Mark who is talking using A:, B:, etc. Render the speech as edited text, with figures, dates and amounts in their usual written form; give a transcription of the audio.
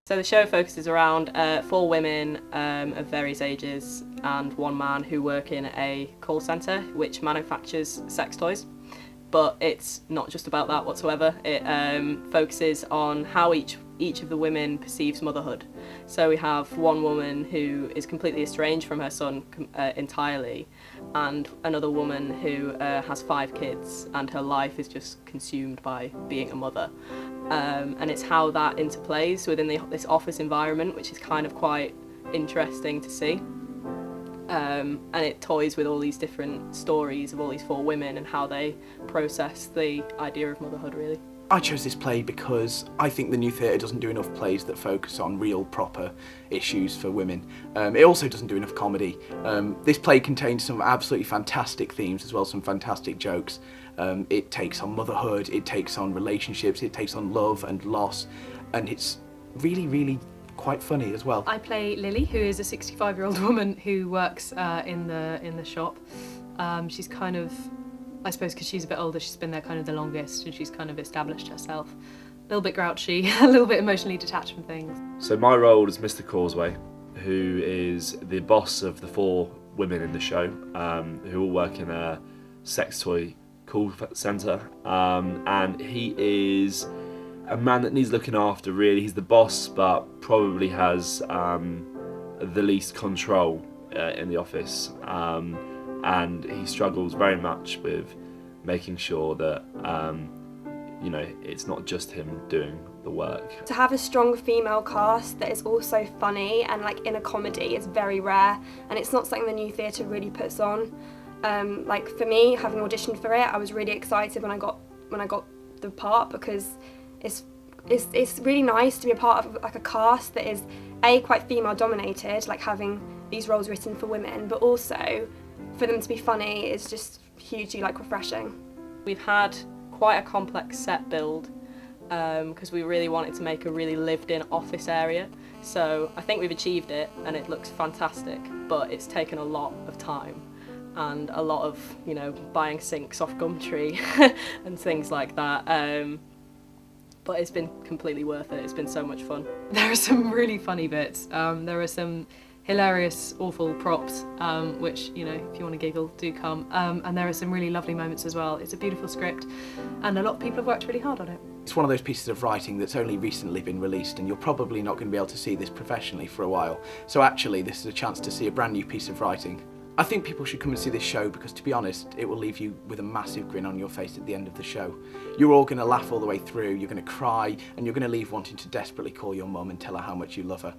A: So the show focuses around 4 women of various ages and 1 man who work in a call centre which manufactures sex toys. But it's not just about that whatsoever. It focuses on how each of the women perceives motherhood. So we have 1 woman who is completely estranged from her son entirely, and another woman who has 5 kids and her life is just consumed by being a mother. And it's how that interplays within this office environment, which is kind of quite interesting to see. And it toys with all these different stories of all these 4 women and how they process the idea of motherhood, really.
B: I chose this play because I think the New Theatre doesn't do enough plays that focus on real, proper issues for women. It also doesn't do enough comedy. This play contains some absolutely fantastic themes as well, some fantastic jokes. It takes on motherhood, it takes on relationships, it takes on love and loss, and it's really, really quite funny as well.
C: I play Lily, who is a 65-year-old woman who works in the shop. She's kind of, I suppose because she's a bit older, she's been there kind of the longest and she's kind of established herself. A little bit grouchy, a little bit emotionally detached from things.
D: So my role is Mr. Causeway, who is the boss of the 4 women in the show, who all work in a sex toy call centre, and he is a man that needs looking after, really. He's the boss, but probably has the least control in the office, and he struggles very much with making sure that you know, it's not just him doing the work.
E: To have a strong female cast that is also funny and like in a comedy is very rare, and it's not something the New Theatre really puts on. Like for me, having auditioned for it, I was really excited when I got the part, because it's really nice to be a part of like a cast that is quite female dominated, like having these roles written for women, but also for them to be funny is just hugely like refreshing.
A: We've had quite a complex set build because we really wanted to make a really lived-in office area. So I think we've achieved it and it looks fantastic, but it's taken a lot of time and a lot of, you know, buying sinks off Gumtree and things like that. But it's been completely worth it. It's been so much fun.
C: There are some really funny bits. There are some hilarious, awful props, which, you know, if you want to giggle, do come. And there are some really lovely moments as well. It's a beautiful script, and a lot of people have worked really hard on it.
B: It's one of those pieces of writing that's only recently been released, and you're probably not going to be able to see this professionally for a while. So actually, this is a chance to see a brand new piece of writing. I think people should come and see this show because, to be honest, it will leave you with a massive grin on your face at the end of the show. You're all going to laugh all the way through, you're going to cry, and you're going to leave wanting to desperately call your mum and tell her how much you love her.